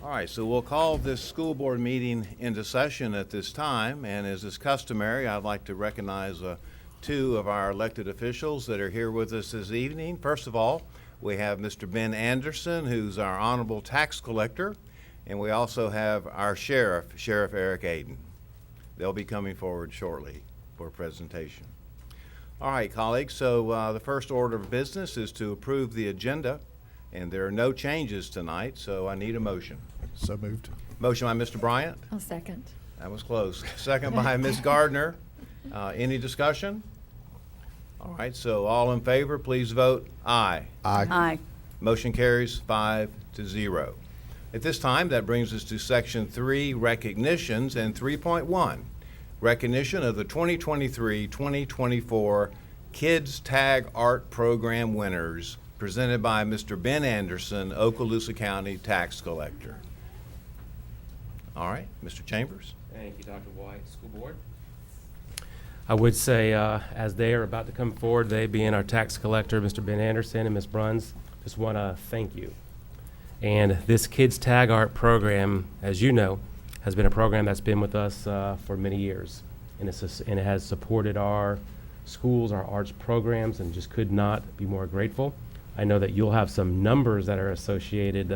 All right, so we'll call this school board meeting into session at this time, and as is customary, I'd like to recognize two of our elected officials that are here with us this evening. First of all, we have Mr. Ben Anderson, who's our honorable tax collector, and we also have our sheriff, Sheriff Eric Aden. They'll be coming forward shortly for a presentation. All right, colleagues, so the first order of business is to approve the agenda, and there are no changes tonight, so I need a motion. So moved. Motion by Mr. Bryant. I'll second. That was close. Second by Ms. Gardner. Any discussion? All right, so all in favor, please vote aye. Aye. Motion carries 5-0. At this time, that brings us to Section 3, Recognitions, and 3.1, Recognition of the 2023-2024 Kids Tag Art Program winners, presented by Mr. Ben Anderson, Okaloosa County Tax Collector. All right, Mr. Chambers. Thank you, Dr. White. School Board. I would say, as they are about to come forward, they being our tax collector, Mr. Ben Anderson and Ms. Bruns, just want to thank you. And this Kids Tag Art program, as you know, has been a program that's been with us for many years. And it has supported our schools, our arts programs, and just could not be more grateful. I know that you'll have some numbers that are associated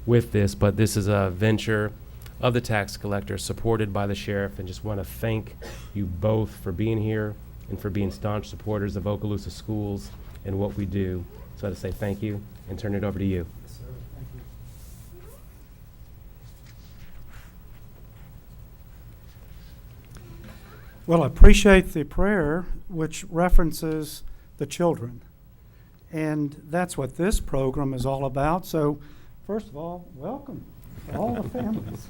with this, but this is a venture of the tax collector supported by the sheriff, and just want to thank you both for being here and for being staunch supporters of Okaloosa schools and what we do. So to say thank you and turn it over to you. Yes, sir. Thank you. Well, I appreciate the prayer, which references the children. And that's what this program is all about. So, first of all, welcome to all the families.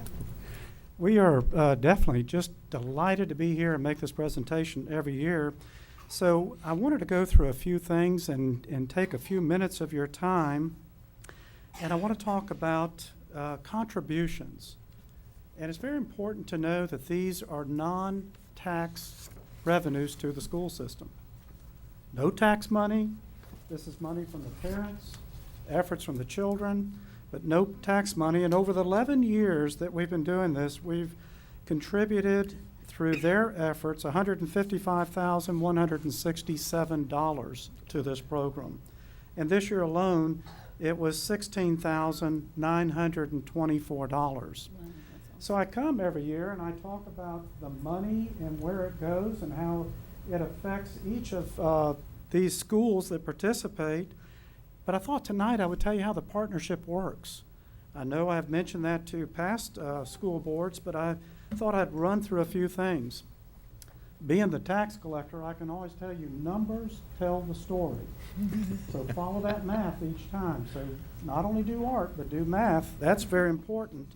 We are definitely just delighted to be here and make this presentation every year. So I wanted to go through a few things and take a few minutes of your time. And I want to talk about contributions. And it's very important to know that these are non-tax revenues to the school system. No tax money. This is money from the parents, efforts from the children, but no tax money. And over the 11 years that we've been doing this, we've contributed through their efforts $155,167 to this program. And this year alone, it was $16,924. So I come every year and I talk about the money and where it goes and how it affects each of these schools that participate. But I thought tonight I would tell you how the partnership works. I know I've mentioned that to past school boards, but I thought I'd run through a few things. Being the tax collector, I can always tell you numbers tell the story. So follow that math each time. So not only do art, but do math. That's very important.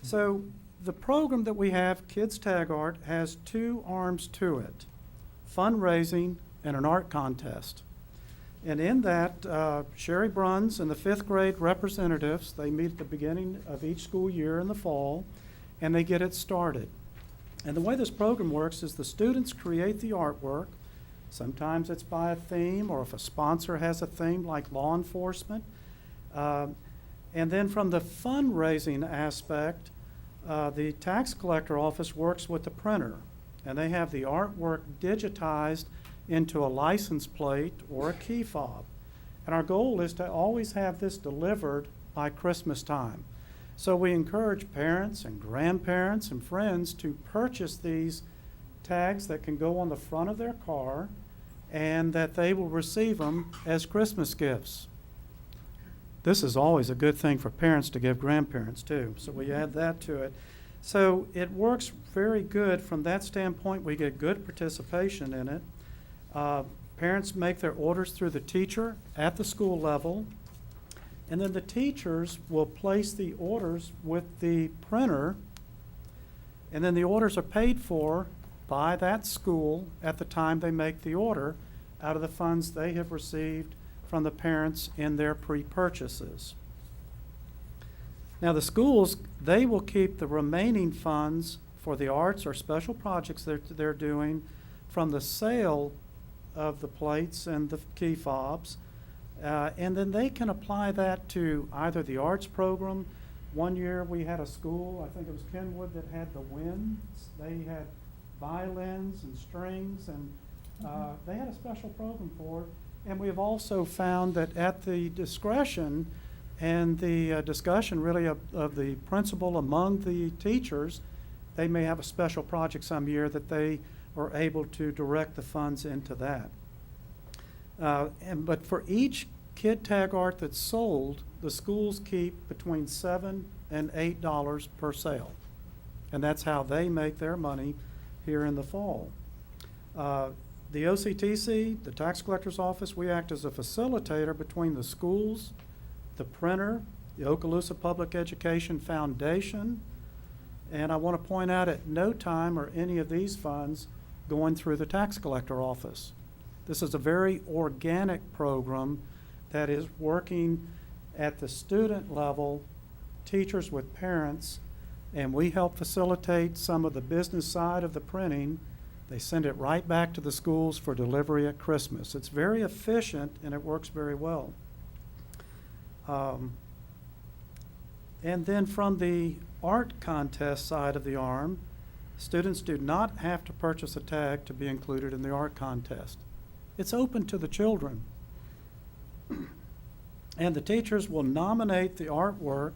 So the program that we have, Kids Tag Art, has two arms to it: fundraising and an art contest. And in that, Sherry Bruns and the 5th grade representatives, they meet at the beginning of each school year in the fall, and they get it started. And the way this program works is the students create the artwork. Sometimes it's by a theme, or if a sponsor has a theme like law enforcement. And then from the fundraising aspect, the tax collector office works with the printer, and they have the artwork digitized into a license plate or a key fob. And our goal is to always have this delivered by Christmas time. So we encourage parents and grandparents and friends to purchase these tags that can go on the front of their car, and that they will receive them as Christmas gifts. This is always a good thing for parents to give grandparents too, so we add that to it. So it works very good from that standpoint. We get good participation in it. Parents make their orders through the teacher at the school level, and then the teachers will place the orders with the printer, and then the orders are paid for by that school at the time they make the order out of the funds they have received from the parents in their pre-purchases. Now the schools, they will keep the remaining funds for the arts or special projects they're doing from the sale of the plates and the key fobs, and then they can apply that to either the arts program, One year, we had a school, I think it was Kenwood, that had the winds. They had violins and strings, and they had a special program for it. And we have also found that at the discretion and the discussion really of the principal among the teachers, they may have a special project some year that they are able to direct the funds into that. But for each kid tag art that's sold, the schools keep between $7 and $8 per sale. And that's how they make their money here in the fall. The OCTC, the tax collector's office, we act as a facilitator between the schools, the printer, the Okaloosa Public Education Foundation, and I want to point out at no time are any of these funds going through the tax collector office. This is a very organic program that is working at the student level, teachers with parents, and we help facilitate some of the business side of the printing. They send it right back to the schools for delivery at Christmas. It's very efficient and it works very well. And then from the art contest side of the arm, students do not have to purchase a tag to be included in the art contest. It's open to the children. And the teachers will nominate the artwork,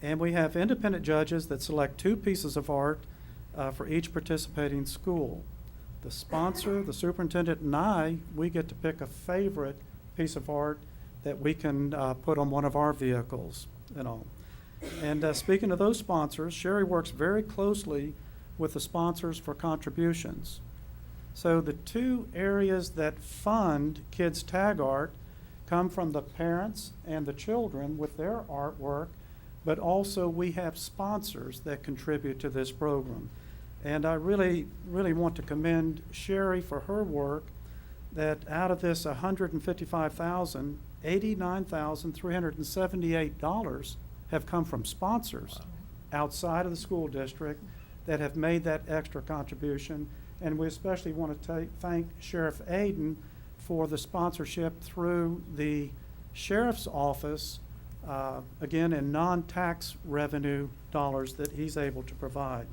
and we have independent judges that select 2 pieces of art for each participating school. The sponsor, the superintendent, and I, we get to pick a favorite piece of art that we can put on one of our vehicles and all. And speaking of those sponsors, Sherry works very closely with the sponsors for contributions. So the 2 areas that fund Kids Tag Art come from the parents and the children with their artwork, but also we have sponsors that contribute to this program. And I really, really want to commend Sherry for her work, that out of this $155,000, $89,378 have come from sponsors outside of the school district that have made that extra contribution. And we especially want to thank Sheriff Aiden for the sponsorship through the sheriff's office, again, in non-tax revenue dollars that he's able to provide.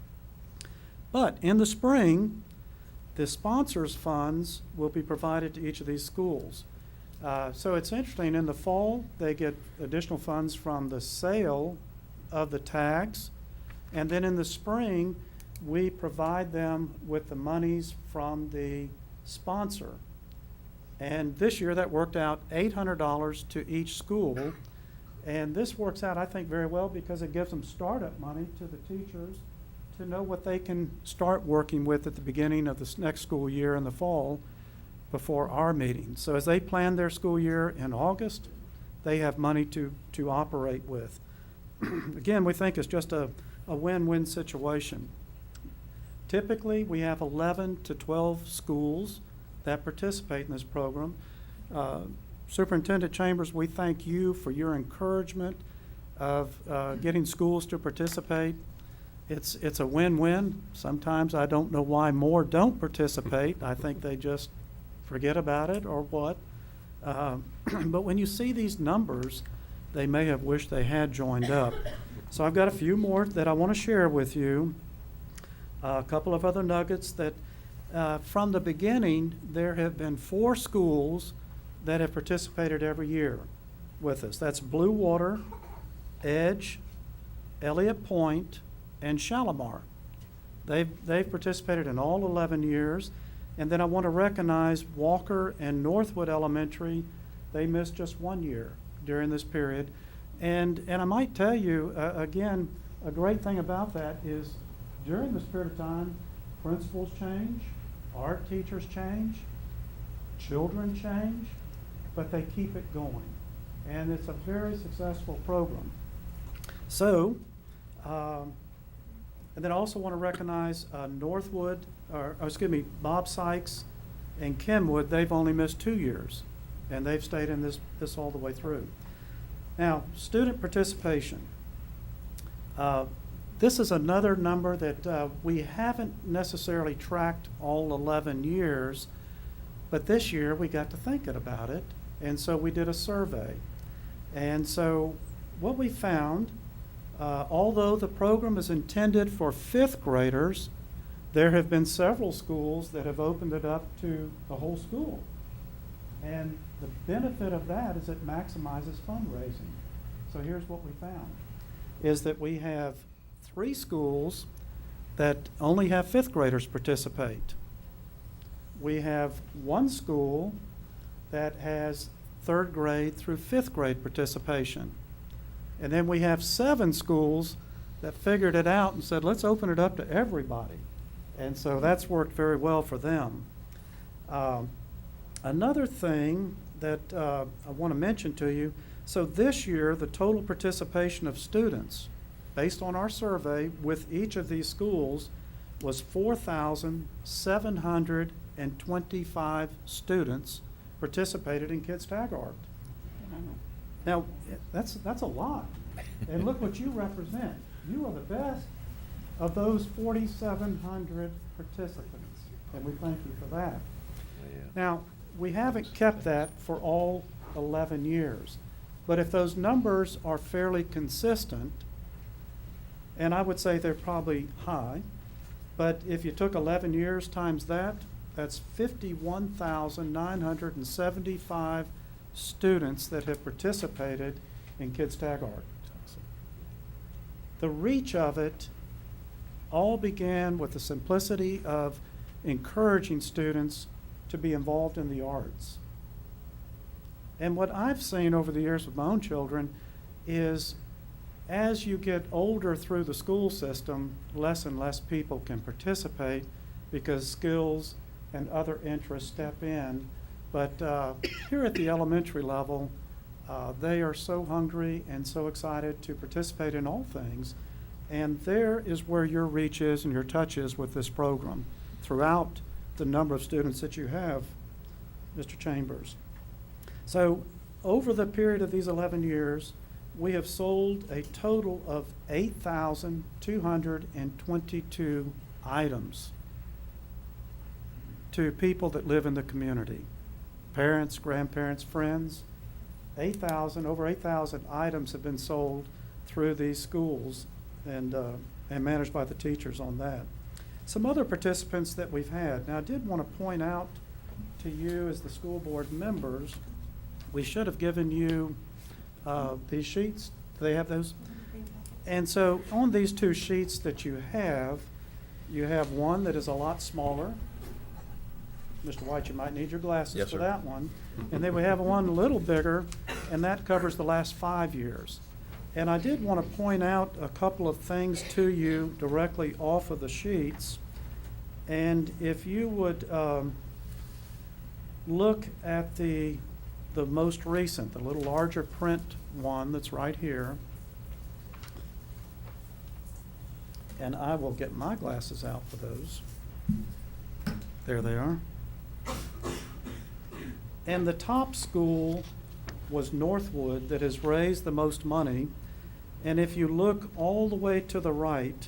But in the spring, the sponsors' funds will be provided to each of these schools. So it's interesting, in the fall, they get additional funds from the sale of the tags, and then in the spring, we provide them with the monies from the sponsor. And this year, that worked out $800 to each school, and this works out, I think, very well because it gives them startup money to the teachers to know what they can start working with at the beginning of this next school year in the fall before our meeting. So as they plan their school year in August, they have money to operate with. Again, we think it's just a win-win situation. Typically, we have 11 to 12 schools that participate in this program. Superintendent Chambers, we thank you for your encouragement of getting schools to participate. It's a win-win. Sometimes I don't know why more don't participate. I think they just forget about it or what. But when you see these numbers, they may have wished they had joined up. So I've got a few more that I want to share with you. A couple of other nuggets that from the beginning, there have been 4 schools that have participated every year with us. That's Blue Water, Edge, Elliott Point, and Shalimar. They've participated in all 11 years. And then I want to recognize Walker and Northwood Elementary. They missed just 1 year during this period. And I might tell you, again, a great thing about that is during this period of time, principals change, art teachers change, children change, but they keep it going. And it's a very successful program. So, and then I also want to recognize Bob Sykes and Kenwood. They've only missed 2 years, and they've stayed in this all the way through. Now, student participation. This is another number that we haven't necessarily tracked all 11 years, but this year we got to thinking about it, and so we did a survey. And so what we found Although the program is intended for fifth graders, there have been several schools that have opened it up to the whole school. And the benefit of that is it maximizes fundraising. So here's what we found, is that we have 3 schools that only have fifth graders participate. We have 1 school that has third grade through fifth grade participation. And then we have 7 schools that figured it out and said, let's open it up to everybody. And so that's worked very well for them. Another thing that I want to mention to you, so this year, the total participation of students, based on our survey with each of these schools, was 4,725 students participated in Kids Tag Art. Now, that's a lot. And look what you represent. You are the best of those 4,700 participants, and we thank you for that. Now, we haven't kept that for all 11 years, but if those numbers are fairly consistent, and I would say they're probably high, but if you took 11 years times that, that's 51,975 students that have participated in Kids Tag Art. The reach of it all began with the simplicity of encouraging students to be involved in the arts. And what I've seen over the years with my own children is as you get older through the school system, less and less people can participate because skills and other interests step in. But here at the elementary level, they are so hungry and so excited to participate in all things. And there is where your reach is and your touch is with this program throughout the number of students that you have, Mr. Chambers. So over the period of these 11 years, we have sold a total of 8,222 items to people that live in the community. Parents, grandparents, friends. Over 8,000 items have been sold through these schools and managed by the teachers on that. Some other participants that we've had. Now, I did want to point out to you as the school board members, we should have given you these sheets. Do they have those? And so on these 2 sheets that you have one that is a lot smaller. Mr. White, you might need your glasses Yes, for sir. that one. And then we have one a little bigger, and that covers the last 5 years. And I did want to point out a couple of things to you directly off of the sheets. And if you would look at the most recent, the little larger print one that's right here. And I will get my glasses out for those. There they are. And the top school was Northwood that has raised the most money. And if you look all the way to the right,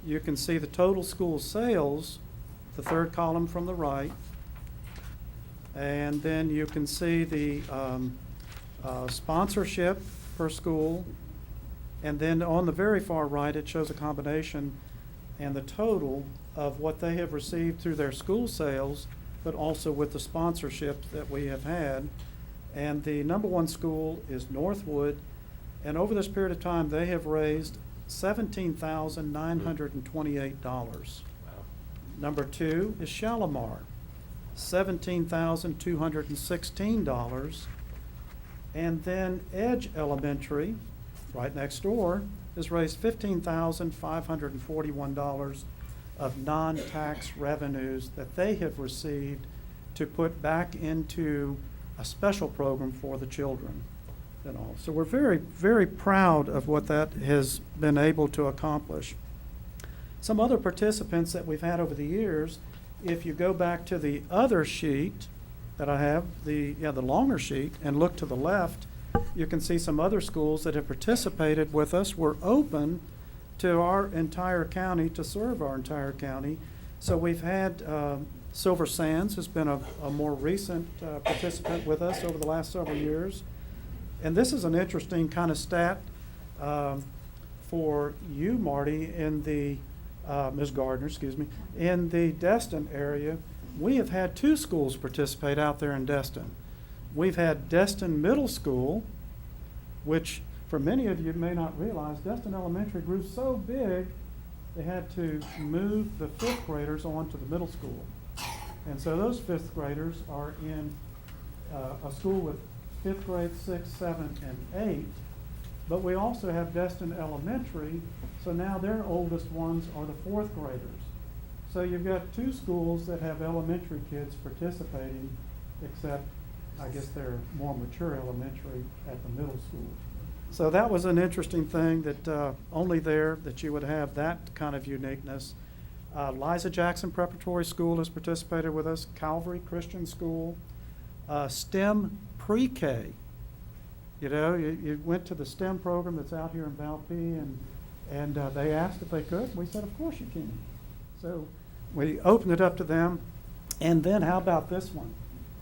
you can see the total school sales, the 3rd column from the right. And then you can see the sponsorship per school. And then on the very far right, it shows a combination and the total of what they have received through their school sales, but also with the sponsorship that we have had. And the number 1 school is Northwood. And over this period of time, they have raised $17,928. Wow. Number 2 is Shalimar, $17,216. And then Edge Elementary, right next door, has raised $15,541 of non-tax revenues that they have received to put back into a special program for the children and all. So we're very, very proud of what that has been able to accomplish. Some other participants that we've had over the years, if you go back to the other sheet that I have, the longer sheet, and look to the left, you can see some other schools that have participated with us. We're open to our entire county, to serve our entire county. So we've had Silver Sands has been a more recent participant with us over the last several years. And this is an interesting kind of stat. for you, Marty, in the, Ms. Gardner, excuse me, in the Destin area, we have had 2 schools participate out there in Destin. We've had Destin Middle School, which for many of you may not realize, Destin Elementary grew so big, they had to move the 5th graders on to the middle school. And so those 5th graders are in a school with 5th grade, 6th, 7th, and 8th. But we also have Destin Elementary, so now their oldest ones are the 4th graders. So you've got 2 schools that have elementary kids participating, except I guess they're more mature elementary at the middle school. So that was an interesting thing that only there that you would have that kind of uniqueness. Liza Jackson Preparatory School has participated with us, Calvary Christian School, STEM Pre-K. You know, you went to the STEM program that's out here in Valpy, and they asked if they could. We said, of course you can. So we opened it up to them. And then how about this one?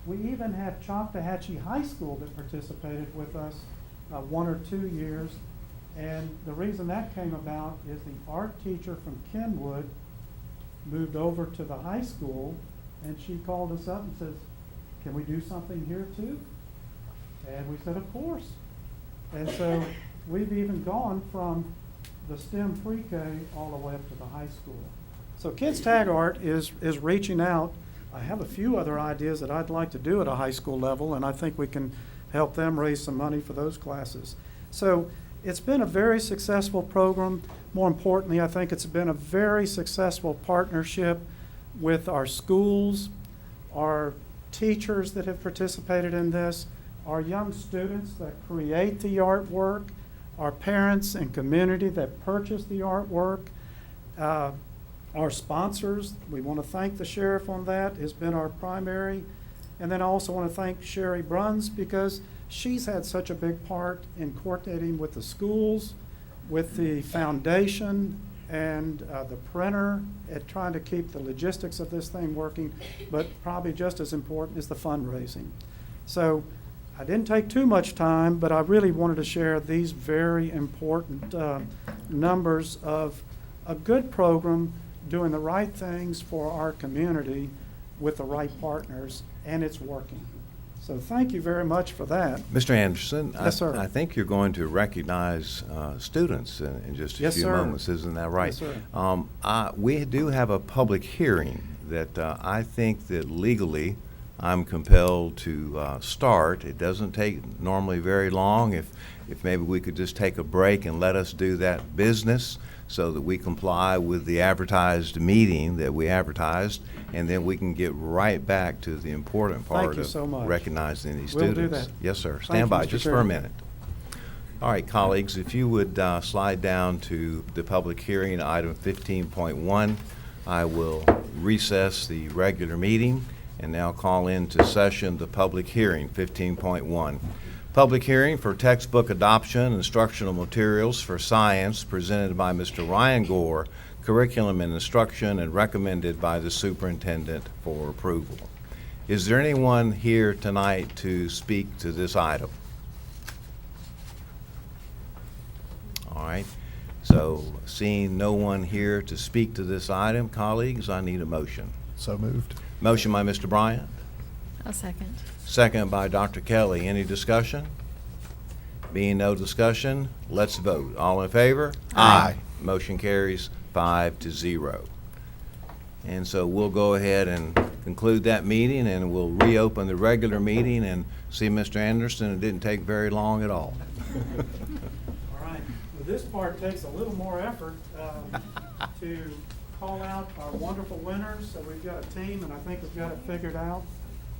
We even had Choctawhatchee High School that participated with us 1 or 2 years. And the reason that came about is the art teacher from Kenwood moved over to the high school, and she called us up and says, can we do something here too? And we said, of course. And so we've even gone from the STEM pre-K all the way up to the high school. So Kids Tag Art is reaching out. I have a few other ideas that I'd like to do at a high school level, and I think we can help them raise some money for those classes. So it's been a very successful program. More importantly, I think it's been a very successful partnership with our schools, our teachers that have participated in this, our young students that create the artwork, our parents and community that purchase the artwork, our sponsors. We want to thank the sheriff on that, has been our primary. And then I also want to thank Sherry Bruns because she's had such a big part in coordinating with the schools, with the foundation, and the printer at trying to keep the logistics of this thing working, but probably just as important is the fundraising. So I didn't take too much time, but I really wanted to share these very important numbers of a good program doing the right things for our community with the right partners, and it's working. So thank you very much for that. Mr. Anderson, Yes, sir. I think you're going to recognize students in just a Yes, few sir. moments, isn't that right? Yes, sir. We do have a public hearing that I think that legally I'm compelled to start. It doesn't take normally very long. If maybe we could just take a break and let us do that business so that we comply with the advertised meeting that we advertised, and then we can get right back to the important part Thank you so much. of recognizing these We'll students. do that. Yes, sir. Thank Stand you, by Mr. just for a Chairman. minute. All right, colleagues, if you would slide down to the public hearing, item 15.1, I will recess the regular meeting and now call into session the public hearing, 15.1. Public hearing for textbook adoption, instructional materials for science presented by Mr. Ryan Gore, curriculum and instruction, and recommended by the superintendent for approval. Is there anyone here tonight to speak to this item? All right, so seeing no one here to speak to this item, colleagues, I need a motion. So moved. Motion by Mr. Bryant, I'll second. second by Dr. Kelly. Any discussion? Being no discussion, let's vote. All in favor? Aye. Motion carries 5-0. And so we'll go ahead and conclude that meeting, and we'll reopen the regular meeting and see Mr. Anderson. It didn't take very long at all. All right, well, this part takes a little more effort to call out our wonderful winners. So we've got a team, and I think we've got it figured out.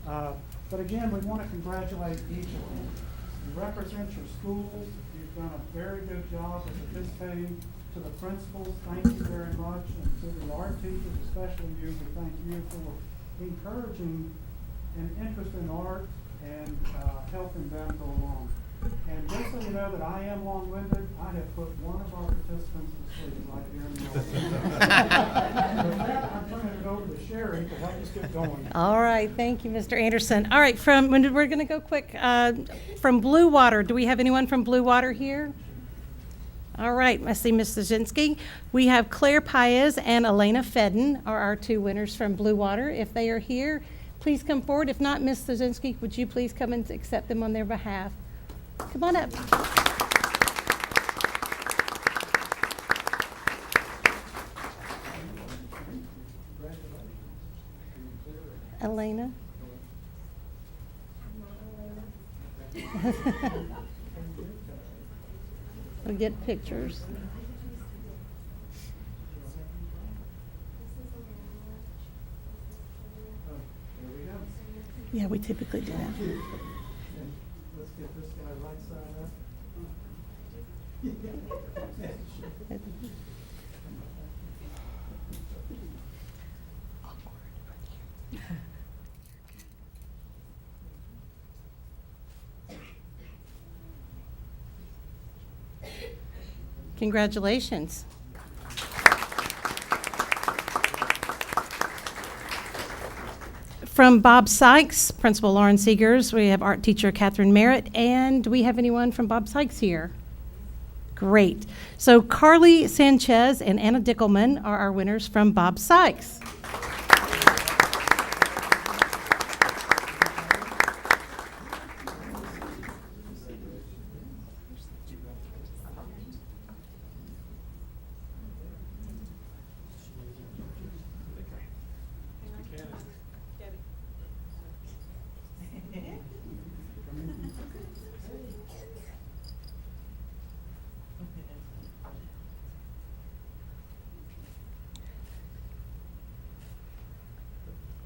But again, we want to congratulate each of you. You represent your schools. You've done a very good job of participating. To the principals, thank you very much. And to the art teachers, especially you, we thank you for encouraging an interest in art and helping them go along. And just so you know that I am long-winded, I have put one of our participants to sleep right here in the audience. With that, I'm turning it over to Sherry to help us get going. All right, thank you, Mr. Anderson. All right, we're going to go quick. From Blue Water, do we have anyone from Blue Water here? All right, I see Ms. Zazinski. We have Claire Paez and Elena Fedden are our two winners from Blue Water. If they are here, please come forward. If not, Ms. Zazinski, would you please come and accept them on their behalf? Come on up. Elena? We'll get pictures. Yeah, we typically do that. Let's get this guy right side up. Congratulations. From Bob Sykes, Principal Lauren Seegers, we have art teacher Catherine Merritt, and do we have anyone from Bob Sykes here? Great. So Carly Sanchez and Anna Dickelman are our winners from Bob Sykes.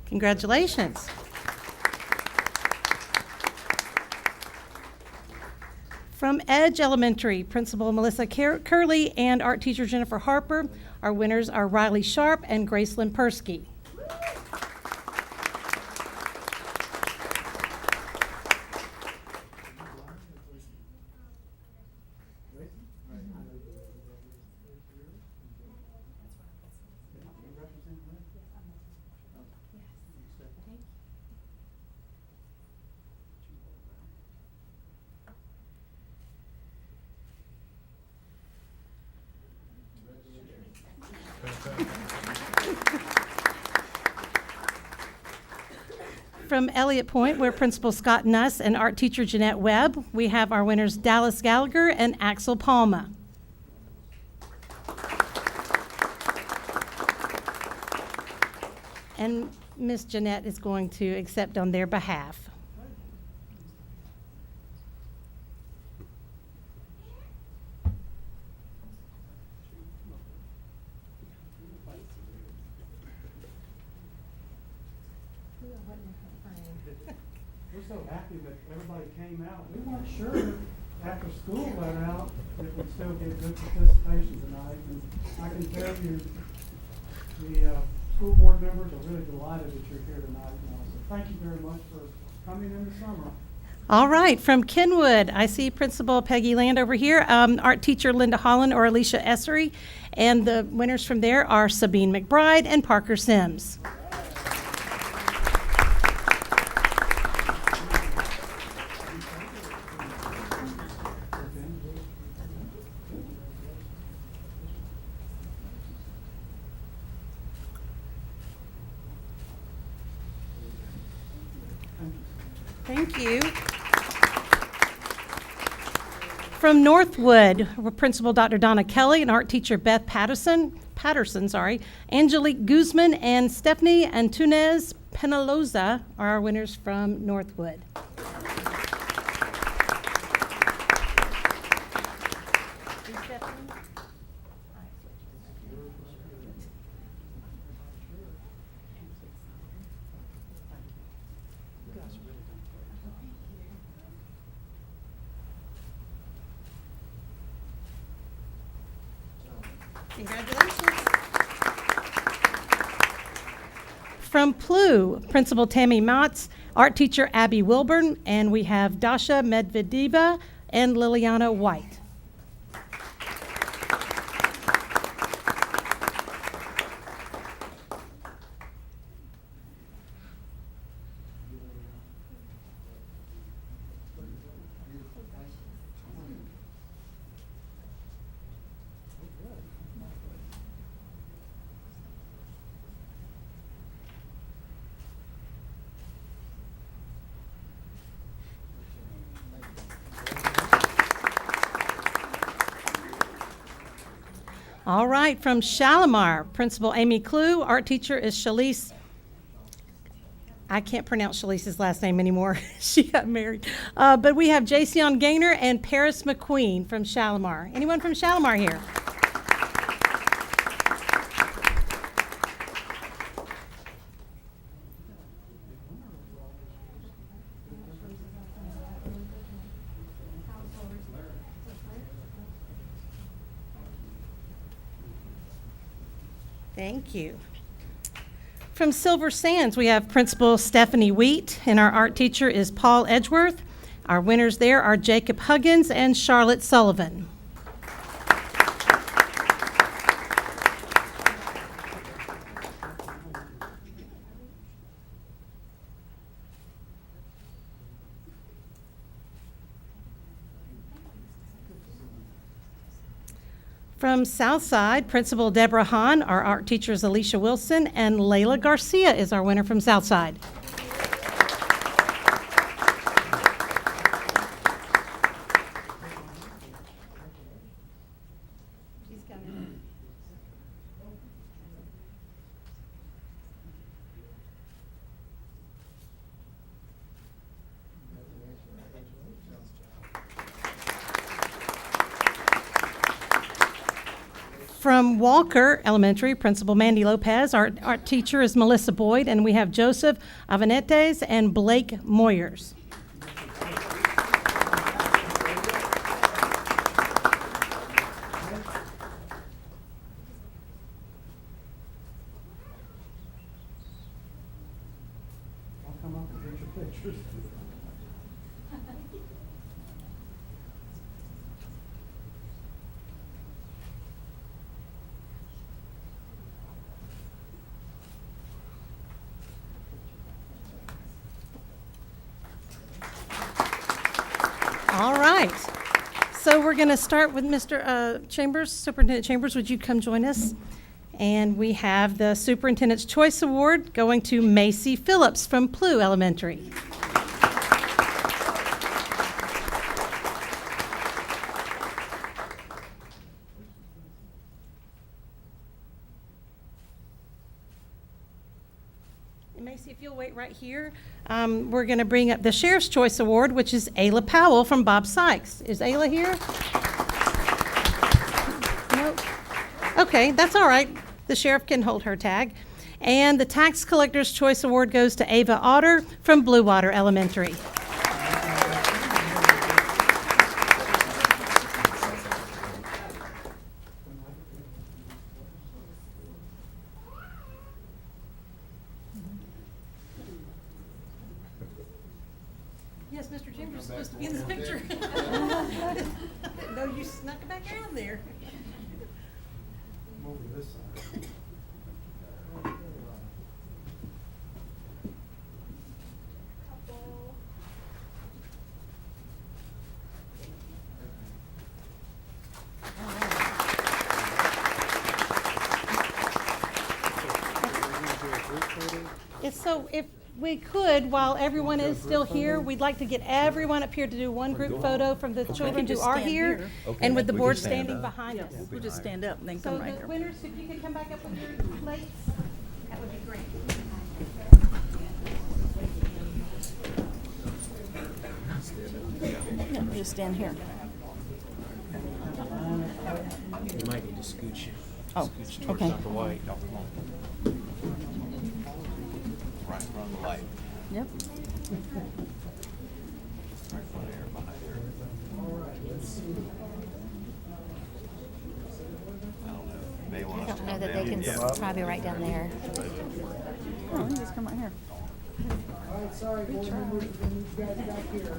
Congratulations. From Edge Elementary, Principal Melissa Curley and art teacher Jennifer Harper, our winners are Riley Sharp and Gracelyn Persky. From Elliott Point, we're Principal Scott Nuss and art teacher Jeanette Webb. We have our winners Dallas Gallagher and Axel Palma. And Miss Jeanette is going to accept on their behalf. We're so happy that everybody came out. We weren't sure after school let out if we'd still get good participation tonight. And I can tell you, the school board members are really delighted that you're here tonight. Now, so thank you very much for coming in the summer. All right, from Kenwood, I see Principal Peggy Land over here, art teacher Linda Holland or Alicia Essery, and the winners from there are Sabine McBride and Parker Sims. Thank you. From Northwood, Principal Dr. Donna Kelly and art teacher Beth Patterson, Angelique Guzman and Stephanie Antunes Penaloza are our winners from Northwood. Congratulations. From Plu, Principal Tammy Motz, art teacher Abby Wilburn, and we have Dasha Medvedeva and Liliana White. All right, from Shalimar, Principal Amy Clue. Art teacher is Shalise. I can't pronounce Shalise's last name anymore. She got married. But we have Jason Gaynor and Paris McQueen from Shalimar. Anyone from Shalimar here? Thank you. From Silver Sands, we have Principal Stephanie Wheat, and our art teacher is Paul Edgeworth. Our winners there are Jacob Huggins and Charlotte Sullivan. From Southside, Principal Deborah Hahn, our art teacher is Alicia Wilson, and Layla Garcia is our winner from Southside. She's coming. From Walker Elementary, Principal Mandy Lopez. Our art teacher is Melissa Boyd, and we have Joseph Avanetes and Blake Moyers. I'll come up and get your pictures. All right. So we're going to start with Mr. Chambers. Superintendent Chambers, would you come join us? And we have the Superintendent's Choice Award going to Macy Phillips from Plough Elementary. And Macy, if you'll wait right here, we're going to bring up the Sheriff's Choice Award, which is Ayla Powell from Bob Sykes. Is Ayla here? Nope. Okay, that's all right. The sheriff can hold her tag. And the Tax Collector's Choice Award goes to Ava Otter from Blue Water Elementary. Yes, Mr. Chambers is supposed to be in this picture. No, you snuck it back around there. Over this side. It's so, if we could, while everyone is still here, we'd like to get everyone up here to do one group photo from the children who just are stand here, here. and with the We board can stand standing up. behind us. We'll just stand up and then So come right the here. winners, if you could come back up with your plates, that would be great. Yeah, you just stand here. You might need to scooch. Oh, Scooch towards okay. Dr. White. Right in front of the light. Yep. Right in front of there, behind there. I don't know. You may want I us to don't know come that they down. can Yeah. probably right down there. Oh, you just come right here. All right, sorry, board members, when you guys back here.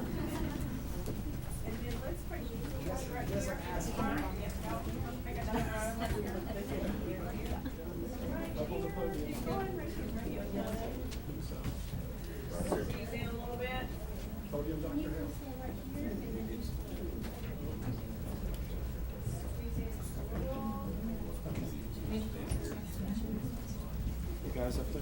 You guys up there?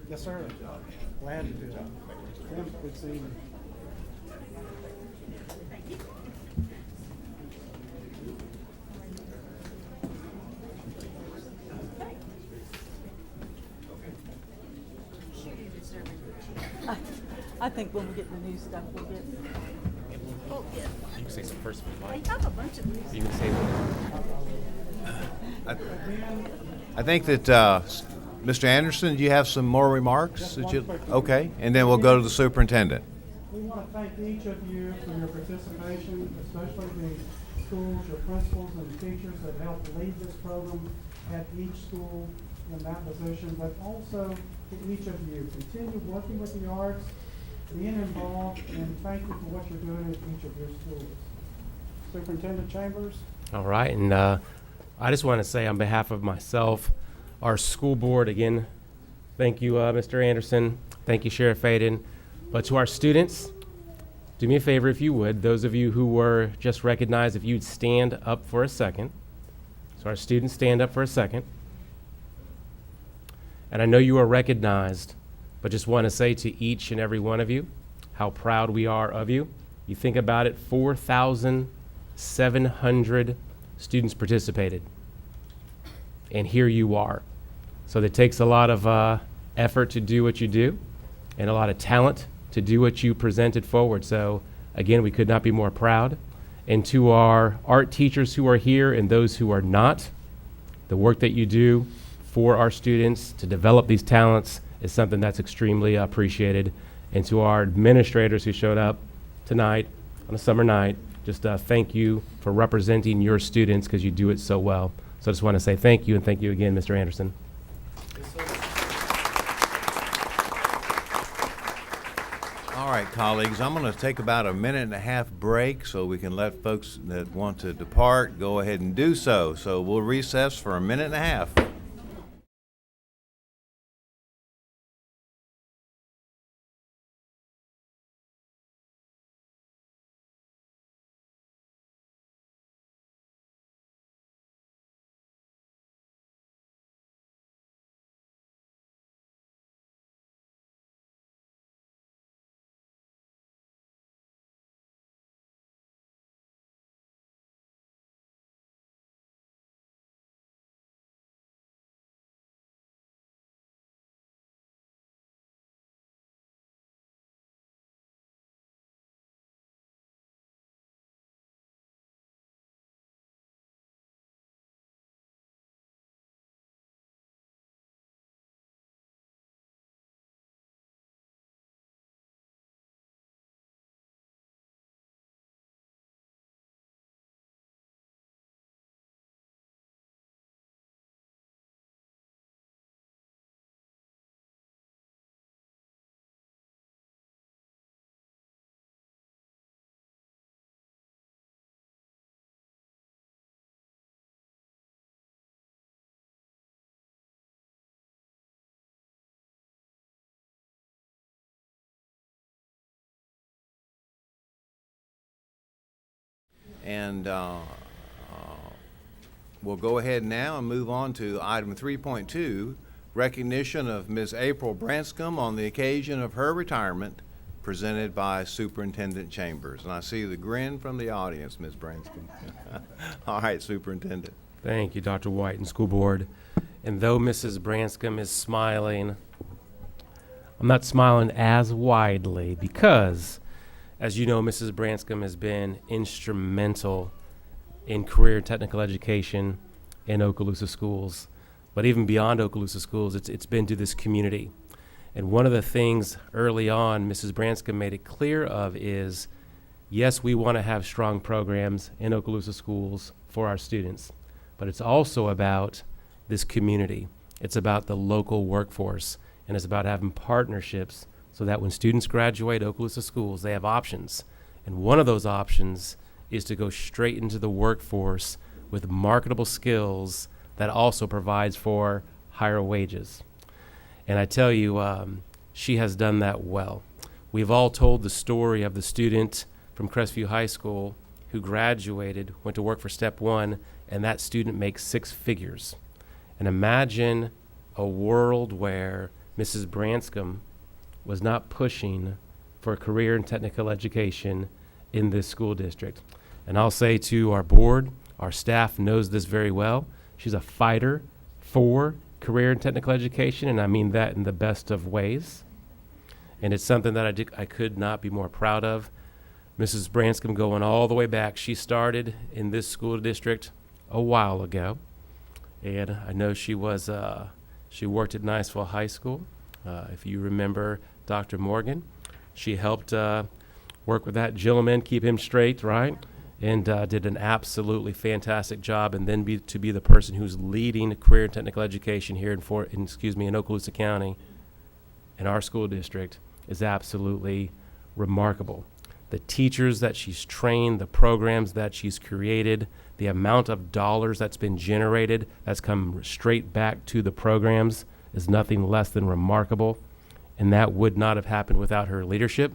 Yes, sir. Glad to do it. Tim, good seeing you. I think when we get the new stuff, we'll get. Oh, yeah. You can say some first. I have a bunch of these. You can say I think that, Mr. Anderson, do you have some more remarks? Just that one you- quick one. Okay, and then we'll go to the superintendent. We want to thank each of you for your participation, especially the schools, your principals and teachers that helped lead this program at each school in that position, but also to each of you. Continue working with the arts, being involved, and thank you for what you're doing at each of your schools. Superintendent Chambers? All right, and I just want to say on behalf of myself, our school board, again, thank you, Mr. Anderson. Thank you, Sheriff Faden. But to our students, do me a favor if you would, those of you who were just recognized, if you'd stand up for a second. So our students, stand up for a second. And I know you are recognized, but just want to say to each and every one of you how proud we are of you. You think about it, 4,700 students participated. And here you are. So it takes a lot of effort to do what you do and a lot of talent to do what you presented forward. So again, we could not be more proud. And to our art teachers who are here and those who are not, the work that you do for our students to develop these talents is something that's extremely appreciated. And to our administrators who showed up tonight on a summer night, just thank you for representing your students because you do it so well. So I just want to say thank you, and thank you again, Mr. Anderson. All right, colleagues, I'm going to take about a minute and a half break so we can let folks that want to depart go ahead and do so. So we'll recess for a minute and a half. And we'll go ahead now and move on to item 3.2, recognition of Ms. April Branscombe on the occasion of her retirement, presented by Superintendent Chambers. And I see the grin from the audience, Ms. Branscombe. All right, Superintendent. Thank you, Dr. White and School Board. And though Mrs. Branscombe is smiling, I'm not smiling as widely because, as you know, Mrs. Branscombe has been instrumental in career and technical education in Okaloosa schools. But even beyond Okaloosa schools, it's been to this community. And one of the things early on Mrs. Branscombe made it clear of is, yes, we want to have strong programs in Okaloosa schools for our students. but it's also about this community. It's about the local workforce, and it's about having partnerships so that when students graduate Okaloosa schools, they have options. And one of those options is to go straight into the workforce with marketable skills that also provides for higher wages. And I tell you, she has done that well. We've all told the story of the student from Crestview High School who graduated, went to work for Step One, and that student makes 6 figures. And imagine a world where Mrs. Branscombe was not pushing for a career in technical education in this school district. And I'll say to our board, our staff knows this very well. She's a fighter for career in technical education, and I mean that in the best of ways. And it's something that I could not be more proud of. Mrs. Branscombe, going all the way back, she started in this school district a while ago. And I know she worked at Niceville High School. If you remember Dr. Morgan, she helped work with that gentleman, keep him straight, right? And did an absolutely fantastic job. And then to be the person who's leading career and technical education here in Okaloosa County, in our school district, is absolutely remarkable. The teachers that she's trained, the programs that she's created, the amount of dollars that's been generated that's come straight back to the programs is nothing less than remarkable. And that would not have happened without her leadership.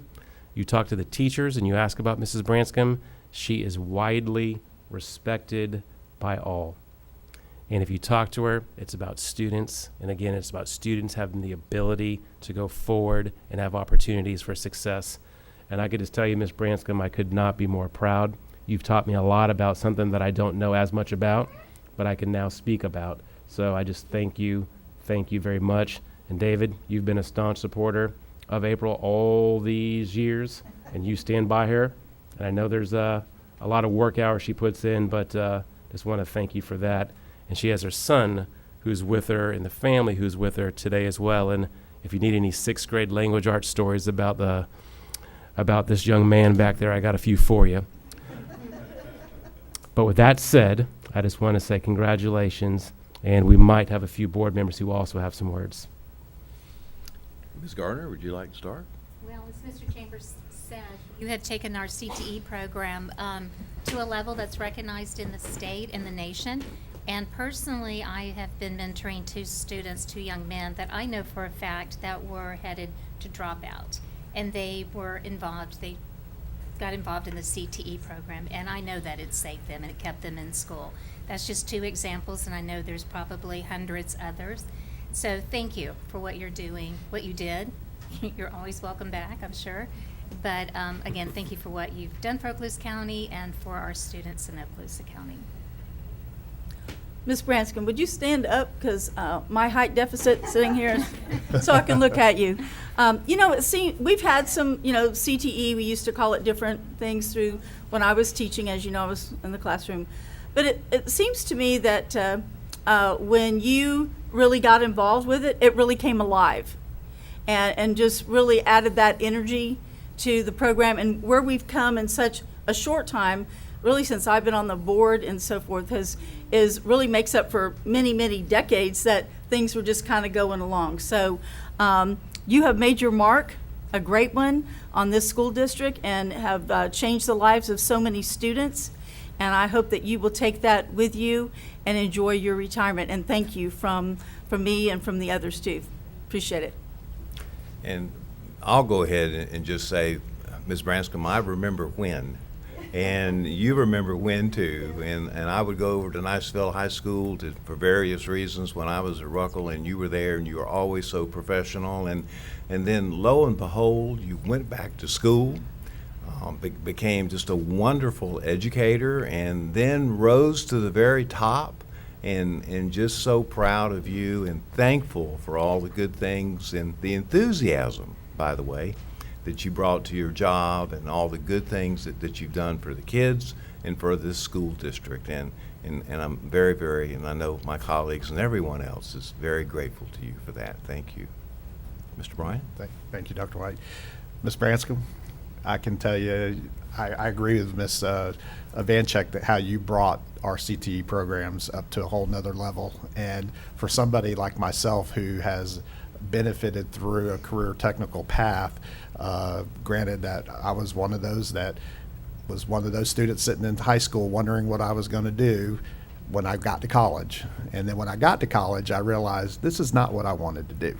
You talk to the teachers and you ask about Mrs. Branscombe, she is widely respected by all. And if you talk to her, it's about students. And again, it's about students having the ability to go forward and have opportunities for success. And I could just tell you, Ms. Branscombe, I could not be more proud. You've taught me a lot about something that I don't know as much about, but I can now speak about. So I just thank you very much. And David, you've been a staunch supporter of April all these years, and you stand by her. And I know there's a lot of work hours she puts in, but just want to thank you for that. And she has her son who's with her and the family who's with her today as well. And if you need any 6th grade language arts stories about this young man back there, I got a few for you. But with that said, I just want to say congratulations, and we might have a few board members who also have some words. Ms. Gardner, would you like to start? Well, as Mr. Chambers said, you have taken our CTE program to a level that's recognized in the state and the nation. And personally, I have been mentoring 2 young men that I know for a fact that were headed to drop out. And they got involved in the CTE program, and I know that it saved them and it kept them in school. That's just 2 examples, and I know there's probably hundreds others. So thank you for what you're doing, what you did. You're always welcome back, I'm sure. But again, thank you for what you've done for Okaloosa County and for our students in Okaloosa County. Ms. Branscombe, would you stand up, because my height deficit sitting here, so I can look at you. We've had some, CTE, we used to call it different things through when I was teaching, as you know, I was in the classroom. But it seems to me that when you really got involved with it, it really came alive and just really added that energy to the program. And where we've come in such a short time, really since I've been on the board and so forth, is really makes up for many, many decades that things were just kind of going along. So you have made your mark, a great one, on this school district and have changed the lives of so many students. And I hope that you will take that with you and enjoy your retirement. And thank you from me and from the others too. Appreciate it. And I'll go ahead and just say, Ms. Branscombe, I remember when. And you remember when too. And I would go over to Niceville High School for various reasons when I was at Ruckle, and you were there, and you were always so professional. And then lo and behold, you went back to school, became just a wonderful educator, and then rose to the very top. And just so proud of you and thankful for all the good things and the enthusiasm, by the way, that you brought to your job and all the good things that you've done for the kids and for this school district. And I'm very, very, and I know my colleagues and everyone else is very grateful to you for that. Thank you. Mr. Bryan? Thank you, Dr. White. Ms. Branscombe, I can tell you, I agree with Ms. Vancheck that how you brought our CTE programs up to a whole nother level. And for somebody like myself who has benefited through a career technical path, granted that I was one of those students sitting in high school wondering what I was going to do when I got to college. And then when I got to college, I realized this is not what I wanted to do.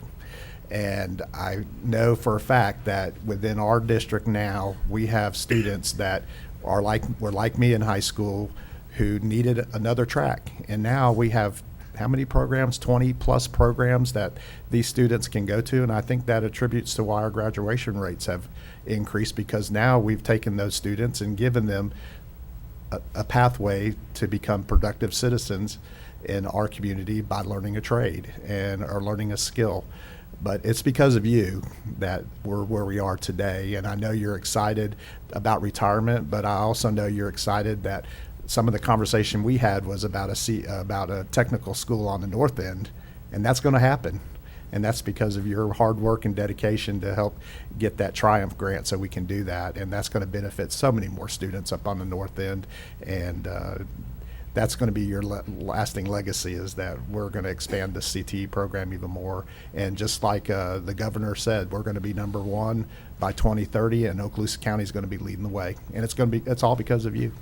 And I know for a fact that within our district now, we have students that were like me in high school who needed another track. And now we have how many programs? 20 plus programs that these students can go to. And I think that attributes to why our graduation rates have increased, because now we've taken those students and given them a pathway to become productive citizens in our community by learning a trade or learning a skill. But it's because of you that we're where we are today. And I know you're excited about retirement, but I also know you're excited that some of the conversation we had was about a technical school on the north end, and that's going to happen. And that's because of your hard work and dedication to help get that Triumph grant so we can do that. And that's going to benefit so many more students up on the north end. And that's going to be your lasting legacy, is that we're going to expand the CTE program even more. And just like the governor said, we're going to be number one by 2030, and Okaloosa County is going to be leading the way. And it's all because of you.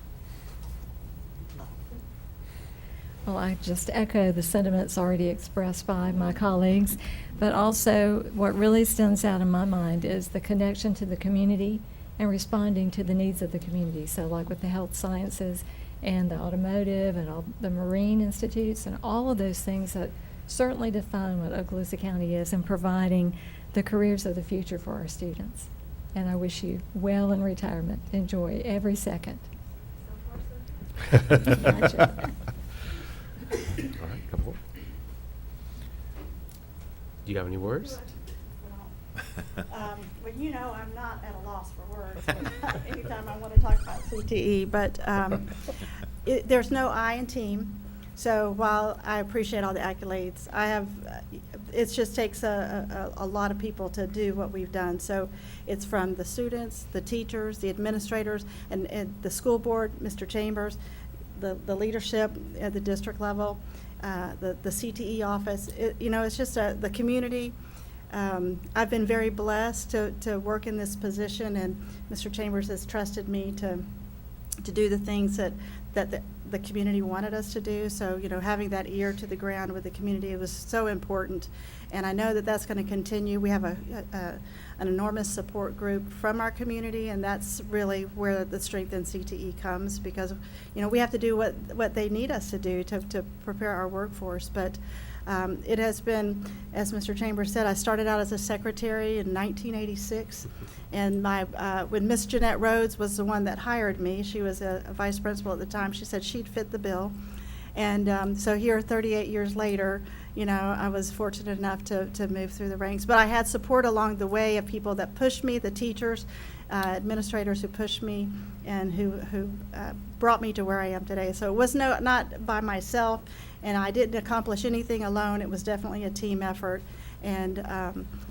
Well, I just echo the sentiments already expressed by my colleagues, but also what really stands out in my mind is the connection to the community and responding to the needs of the community. So like with the health sciences and the automotive and all the marine institutes and all of those things that certainly define what Okaloosa County is, and providing the careers of the future for our students. And I wish you well in retirement. Enjoy every second. Gotcha. All right, come on. Do you have any words? Well, you know, I'm not at a loss for words anytime I want to talk about CTE, but there's no I in team. So while I appreciate all the accolades, it just takes a lot of people to do what we've done. So it's from the students, the teachers, the administrators, and the school board, Mr. Chambers, the leadership at the district level, the CTE office. It's just the community. I've been very blessed to work in this position, and Mr. Chambers has trusted me to do the things that the community wanted us to do. So, having that ear to the ground with the community was so important. And I know that that's going to continue. We have an enormous support group from our community, and that's really where the strength in CTE comes, because, we have to do what they need us to do to prepare our workforce. But it has been, as Mr. Chambers said, I started out as a secretary in 1986, and when Miss Jeanette Rhodes was the one that hired me, she was a vice principal at the time, she said she'd fit the bill. And so here, 38 years later, I was fortunate enough to move through the ranks. But I had support along the way of people that pushed me, the teachers, administrators who pushed me, and who brought me to where I am today. So it was not by myself, and I didn't accomplish anything alone. It was definitely a team effort. And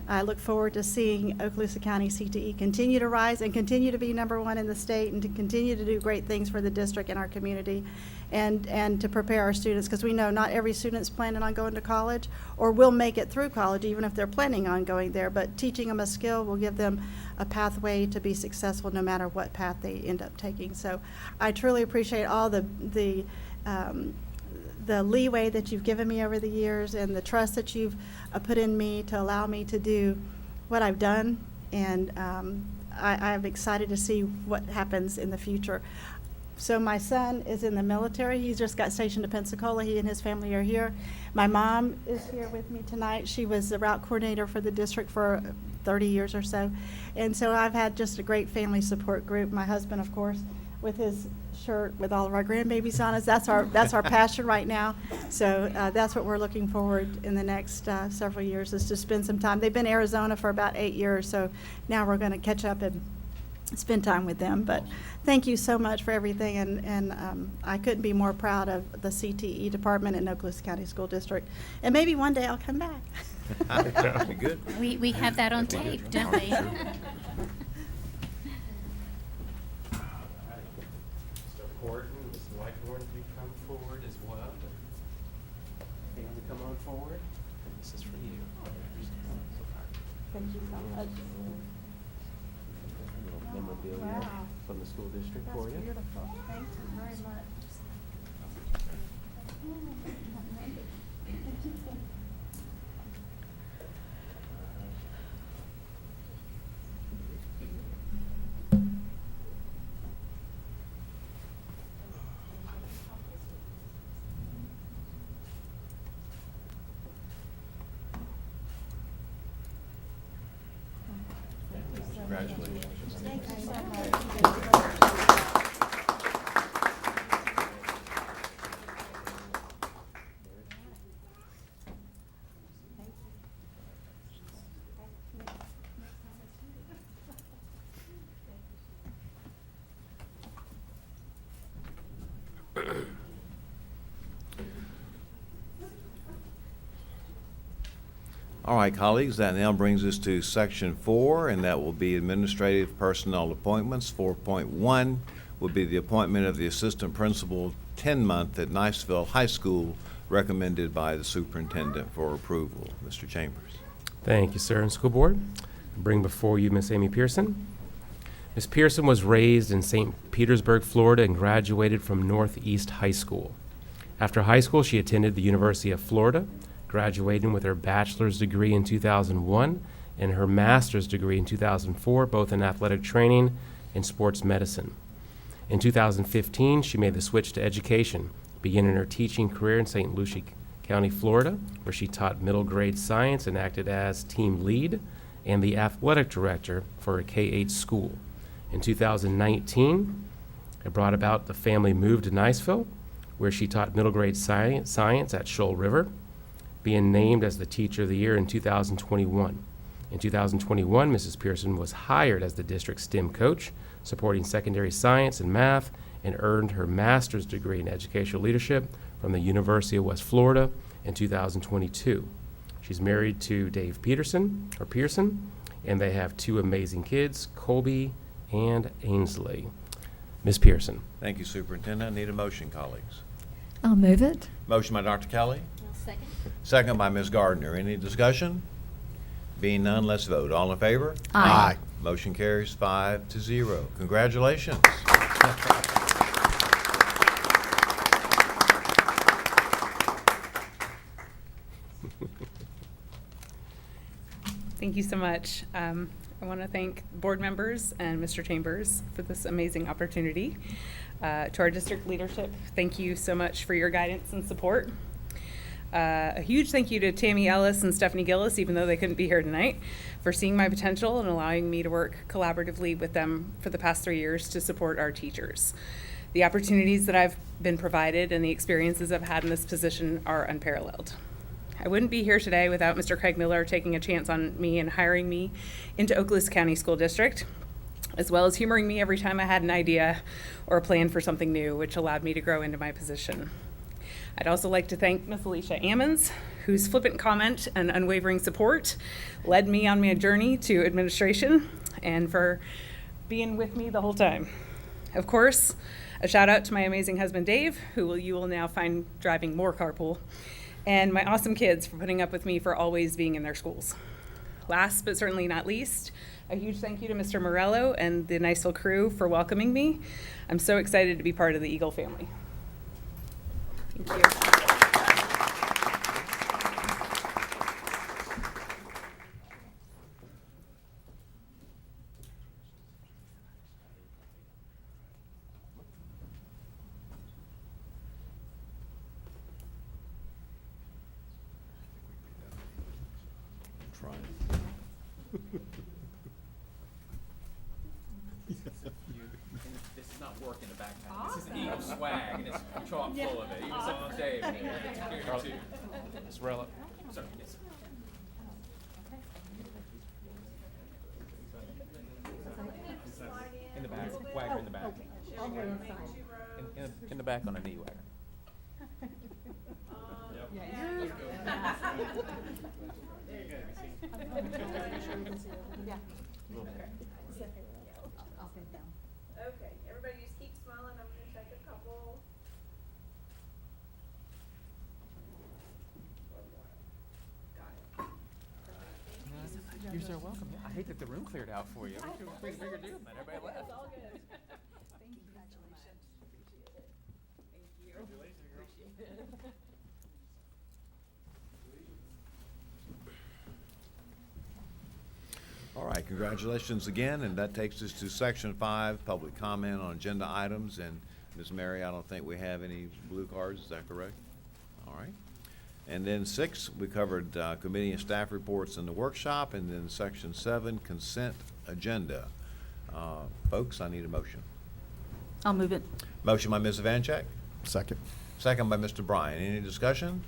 I look forward to seeing Okaloosa County CTE continue to rise and continue to be number one in the state, and to continue to do great things for the district and our community, and to prepare our students, because we know not every student's planning on going to college or will make it through college, even if they're planning on going there. But teaching them a skill will give them a pathway to be successful no matter what path they end up taking. So I truly appreciate all the leeway that you've given me over the years, and the trust that you've put in me to allow me to do what I've done. And I'm excited to see what happens in the future. So my son is in the military. He's just got stationed to Pensacola. He and his family are here. My mom is here with me tonight. She was the route coordinator for the district for 30 years or so. And so I've had just a great family support group. My husband, of course, with his shirt with all of our grandbabies on us. That's our passion right now. So that's what we're looking forward in the next several years, is to spend some time. They've been in Arizona for about 8 years, so now we're going to catch up and spend time with them. But thank you so much for everything, and I couldn't be more proud of the CTE department in Okaloosa County School District. And maybe one day I'll come back. That'd be good. We have that on tape, don't we? come forward as well. Family, come on forward. This is for you. Thank you so much. A little memorabilia Wow. from the school district for you. Beautiful. Thank you very much. Congratulations. Thank you so much. All right, colleagues, that now brings us to section 4, and that will be administrative personnel appointments. 4.1 will be the appointment of the assistant principal 10-month at Niceville High School, recommended by the superintendent for approval. Mr. Chambers. Thank you, sir. And school board, I bring before you Miss Amy Pearson. Miss Pearson was raised in St. Petersburg, Florida, and graduated from Northeast High School. After high school, she attended the University of Florida, graduating with her bachelor's degree in 2001 and her master's degree in 2004, both in athletic training and sports medicine. In 2015, she made the switch to education, beginning her teaching career in St. Lucie County, Florida, where she taught middle grade science and acted as team lead and the athletic director for a K-8 school. In 2019, it brought about the family move to Niceville, where she taught middle grade science at Shoal River, being named as the Teacher of the Year in 2021. In 2021, Mrs. Pearson was hired as the district STEM coach, supporting secondary science and math, and earned her master's degree in educational leadership from the University of West Florida in 2022. She's married to Dave Pearson, and they have 2 amazing kids, Colby and Ainsley. Ms. Pearson. Thank you, Superintendent. I need a motion, colleagues. I'll move it. Motion by Dr. Kelly, Second. second by Ms. Gardner. Any discussion? Being none, let's vote. All in favor? Aye. Motion carries 5-0. Congratulations. Thank you so much. I want to thank board members and Mr. Chambers for this amazing opportunity. To our district leadership, thank you so much for your guidance and support. A huge thank you to Tammy Ellis and Stephanie Gillis, even though they couldn't be here tonight, for seeing my potential and allowing me to work collaboratively with them for the past 3 years to support our teachers. The opportunities that I've been provided and the experiences I've had in this position are unparalleled. I wouldn't be here today without Mr. Craig Miller taking a chance on me and hiring me into Okaloosa County School District, as well as humoring me every time I had an idea or a plan for something new, which allowed me to grow into my position. I'd also like to thank Ms. Alicia Ammons, whose flippant comment and unwavering support led me on my journey to administration, and for being with me the whole time. Of course, a shout out to my amazing husband, Dave, who you will now find driving more carpool, and my awesome kids for putting up with me for always being in their schools. Last but certainly not least, a huge thank you to Mr. Morello and the Niceville crew for welcoming me. I'm so excited to be part of the Eagle family. Thank you. This is not work in the backpack. This is Eagle swag, and it's chock full of it. Even except for Dave. Here too. Ms. Rella. Sir, yes, sir. In the back, wagger in the back. In the back on a knee wagger. Okay, everybody just keep smiling. I'm gonna take a couple. very welcome. Yeah, I hate that the room cleared out for you. I was pretty bigger deal, man. Everybody left. All right, congratulations again, and that takes us to Section 5, public comment on agenda items. And Ms. Mary, I don't think we have any blue cards, is that correct? All right. And then 6, we covered committee and staff reports in the workshop, and then Section 7, consent agenda. Folks, I need a motion. I'll move it. Motion by Ms. Evancheck, Second. second by Mr. Bryan. Any discussion?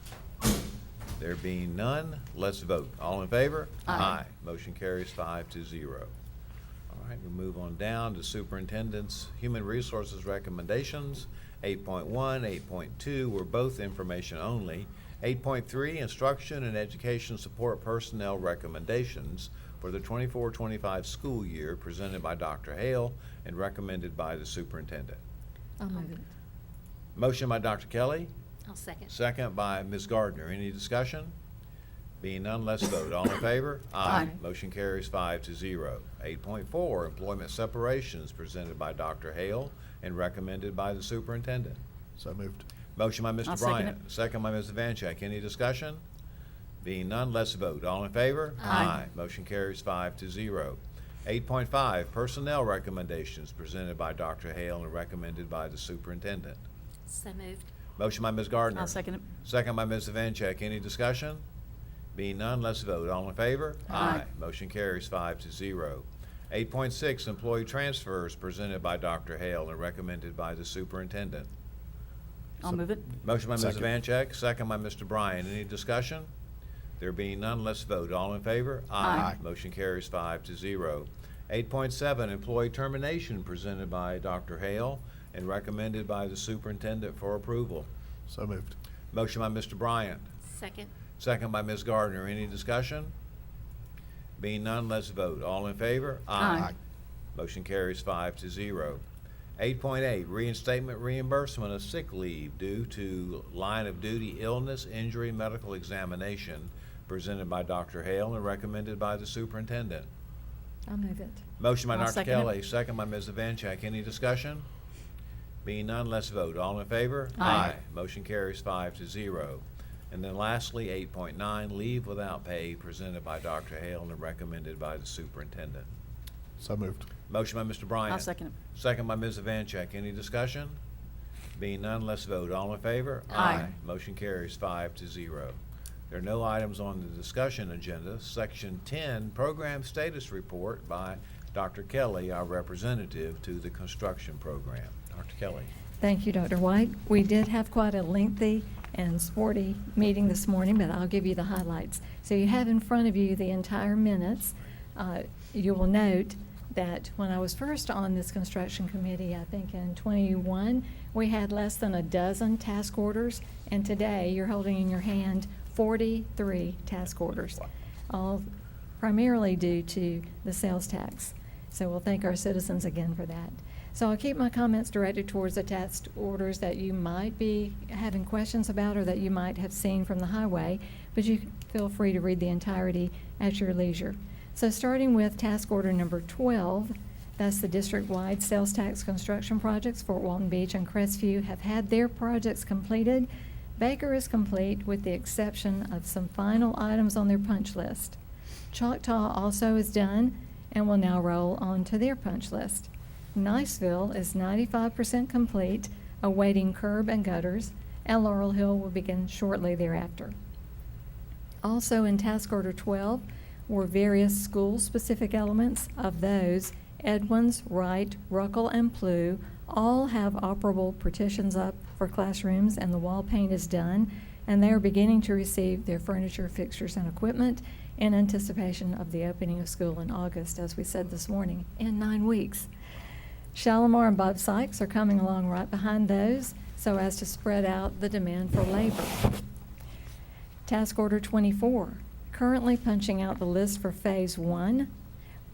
There being none, let's vote. All in favor? Aye. Motion carries 5-0. All right, we'll move on down to Superintendent's Human Resources recommendations. 8.1, 8.2 were both information only. 8.3, Instruction and Education Support Personnel Recommendations for the 24-25 school year, presented by Dr. Hale and recommended by the superintendent. I'll move it. Motion by Dr. Kelly, I'll second. second by Ms. Gardner. Any discussion? Being none, let's vote. All in favor? Aye. Motion carries 5-0. 8.4, Employment Separations, presented by Dr. Hale and recommended by the superintendent. So moved. Motion by Mr. I'll second Bryant, second by Ms. Evancheck. Any discussion? Being none, let's vote. All in favor? Aye. Motion carries 5-0. 8.5, Personnel Recommendations, presented by Dr. Hale and recommended by the superintendent. So moved. Motion by Ms. Gardner. I'll second it. Second by Ms. Evancheck. Any discussion? Being none, let's vote. All in favor? Aye. Motion carries 5-0. 8.6, Employee Transfers, presented by Dr. Hale and recommended by the superintendent. I'll move it. Motion by Ms. Second. Evancheck, second by Mr. Bryan. Any discussion? There being none, let's vote. All in favor? Aye. Motion carries 5-0. 8.7, Employee Termination, presented by Dr. Hale and recommended by the superintendent for approval. So moved. Motion by Mr. Bryant, Second. second by Ms. Gardner. Any discussion? Being none, let's vote. All in favor? Aye. Motion carries 5-0. 8.8, Reinstatement reimbursement of sick leave due to line of duty illness, injury, medical examination, presented by Dr. Hale and recommended by the superintendent. I'll move it. Motion by I'll Dr. second it. Kelly, second by Ms. Evancheck. Any discussion? Being none, let's vote. All in favor? Aye. Motion carries 5-0. And then lastly, 8.9, Leave Without Pay, presented by Dr. Hale and recommended by the superintendent. So moved. Motion by Mr. Bryant. I'll second it. Second by Ms. Evancheck. Any discussion? Being none, let's vote. All in favor? Aye. Motion carries 5-0. There are no items on the discussion agenda. Section 10, Program Status Report by Dr. Kelly, our representative to the construction program. Dr. Kelly. Thank you, Dr. White. We did have quite a lengthy and sporty meeting this morning, but I'll give you the highlights. So you have in front of you the entire minutes. You will note that when I was first on this construction committee, I think in 21, we had less than a dozen task orders, and today you're holding in your hand 43 task orders, all primarily due to the sales tax. So we'll thank our citizens again for that. So I'll keep my comments directed towards the task orders that you might be having questions about or that you might have seen from the highway, but you can feel free to read the entirety at your leisure. So starting with task order number 12, that's the district-wide sales tax construction projects. Fort Walton Beach and Crestview have had their projects completed. Baker is complete with the exception of some final items on their punch list. Choctaw also is done and will now roll on to their punch list. Niceville is 95% complete, awaiting curb and gutters, and Laurel Hill will begin shortly thereafter. Also in task order 12 were various school-specific elements. Of those, Edwins, Wright, Ruckel, and Plew all have operable partitions up for classrooms, and the wall paint is done, and they are beginning to receive their furniture, fixtures, and equipment in anticipation of the opening of school in August, as we said this morning, in 9 weeks. Shalimar and Bob Sykes are coming along right behind those so as to spread out the demand for labor. Task order 24, currently punching out the list for Phase 1.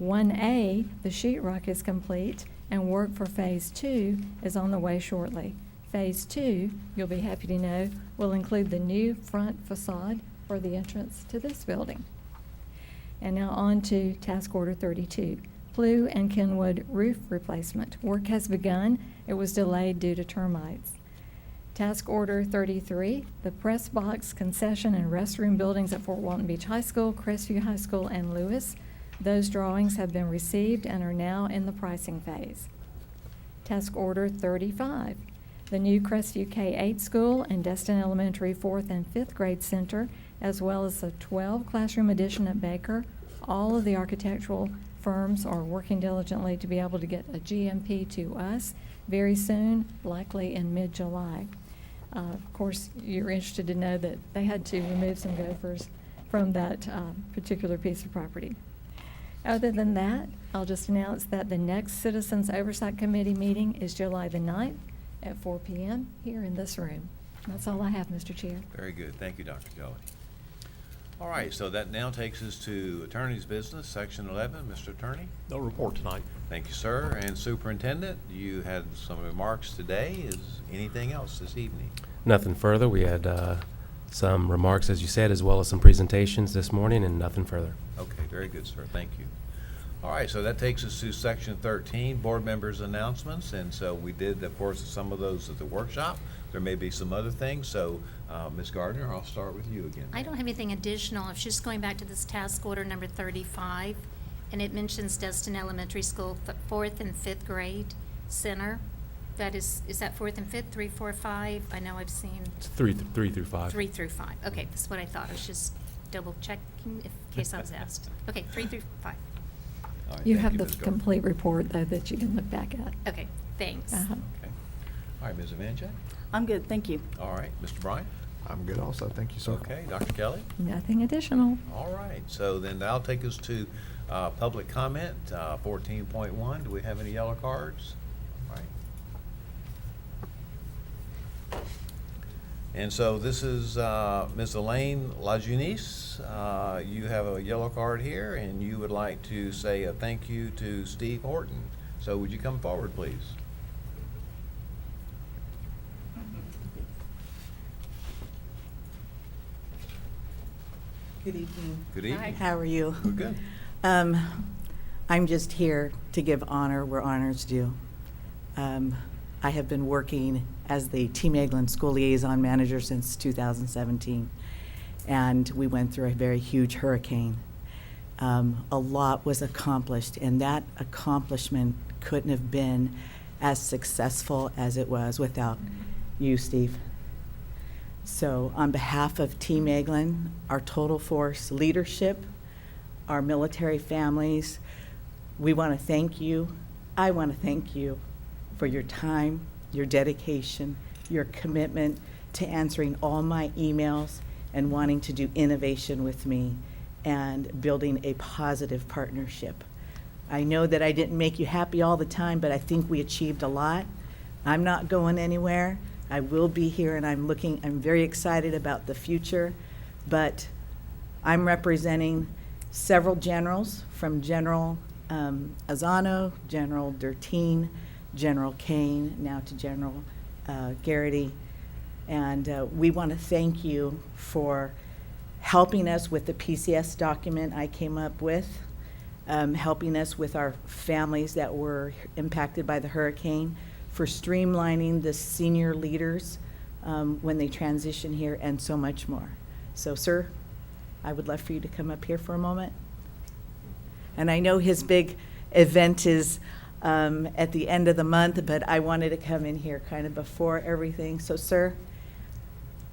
1A, the sheetrock is complete, and work for Phase 2 is on the way shortly. Phase 2, you'll be happy to know, will include the new front facade for the entrance to this building. And now on to Task Order 32, flue and Kenwood roof replacement. Work has begun. It was delayed due to termites. Task Order 33, the press box concession and restroom buildings at Fort Walton Beach High School, Crestview High School, and Lewis. Those drawings have been received and are now in the pricing phase. Task Order 35, the new Crestview K-8 school and Destin Elementary 4th and 5th grade center, as well as the 12 classroom addition at Baker. All of the architectural firms are working diligently to be able to get a GMP to us very soon, likely in mid-July. Of course, you're interested to know that they had to remove some gophers from that particular piece of property. Other than that, I'll just announce that the next Citizens Oversight Committee meeting is July the 9th at 4 p.m. here in this room. That's all I have, Mr. Chair. Very good. Thank you, Dr. Kelly. All right, so that now takes us to Attorney's Business, Section 11. Mr. Attorney? No report tonight. Thank you, sir. And Superintendent, you had some remarks today. Is anything else this evening? Nothing further. We had some remarks, as you said, as well as some presentations this morning, and nothing further. Okay, very good, sir. Thank you. All right, so that takes us to Section 13, Board Members' Announcements. And so we did, of course, some of those at the workshop. There may be some other things. So, Ms. Gardner, I'll start with you again. I don't have anything additional. I was just going back to this task order number 35, and it mentions Destin Elementary School, 4th and 5th grade center. That is that 4th and 5th, 3, 4, 5? I know I've seen It's 3 through 5. 3 through 5. Okay, that's what I thought. I was just double checking in case I was asked. Okay, 3 through 5. All right, You thank have the Ms. Gardner. complete report, though, that you can look back at. Okay, thanks. Uh-huh. Okay. All right, Ms. Evancheck? I'm good, thank you. All right, Mr. Bryant? I'm good also. Thank you, sir. Okay, Dr. Kelly? Nothing additional. All right, so then that'll take us to public comment, 14.1. Do we have any yellow cards? All right. And so this is Ms. Elaine Lajeunesse. You have a yellow card here, and you would like to say a thank you to Steve Horton. So would you come forward, please? Good evening. Good evening. How are you? We're good. I'm just here to give honor where honor's due. I have been working as the Team Eglin School Liaison Manager since 2017, and we went through a very huge hurricane. A lot was accomplished, and that accomplishment couldn't have been as successful as it was without you, Steve. So on behalf of Team Eglin, our total force leadership, our military families, we want to thank you. I want to thank you for your time, your dedication, your commitment to answering all my emails and wanting to do innovation with me and building a positive partnership. I know that I didn't make you happy all the time, but I think we achieved a lot. I'm not going anywhere. I will be here, and I'm very excited about the future, but I'm representing several generals, from General Azano, General Dertine, General Kane, now to General Garrity, and we want to thank you for helping us with the PCS document I came up with, helping us with our families that were impacted by the hurricane, for streamlining the senior leaders when they transition here, and so much more. So, sir, I would love for you to come up here for a moment. And I know his big event is at the end of the month, but I wanted to come in here kind of before everything. So, sir,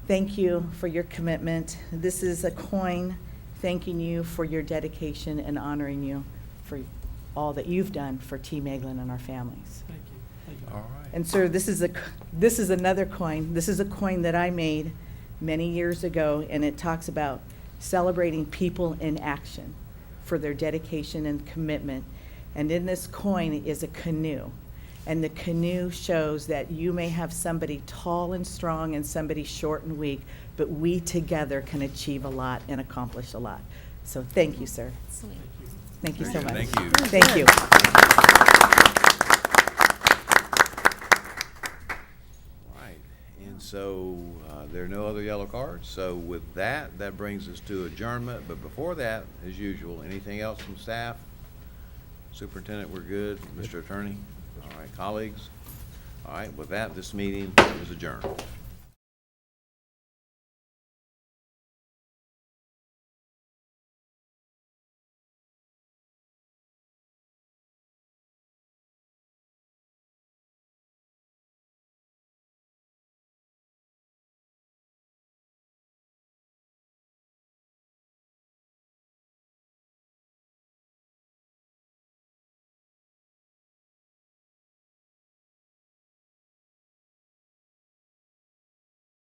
thank you for your commitment. This is a coin thanking you for your dedication and honoring you for all that you've done for Team Eglin and our families. Thank you. Thank you. All right. And sir, this is another coin. This is a coin that I made many years ago, and it talks about celebrating people in action for their dedication and commitment. And in this coin is a canoe. And the canoe shows that you may have somebody tall and strong and somebody short and weak, but we together can achieve a lot and accomplish a lot. So thank you, sir. Sweet. Thank you so much. Thank you. Thank you. Right, and so there are no other yellow cards. So with that, that brings us to adjournment. But before that, as usual, anything else from staff? Superintendent, we're good. Mr. Attorney? All right, colleagues? All right, with that, this meeting is adjourned.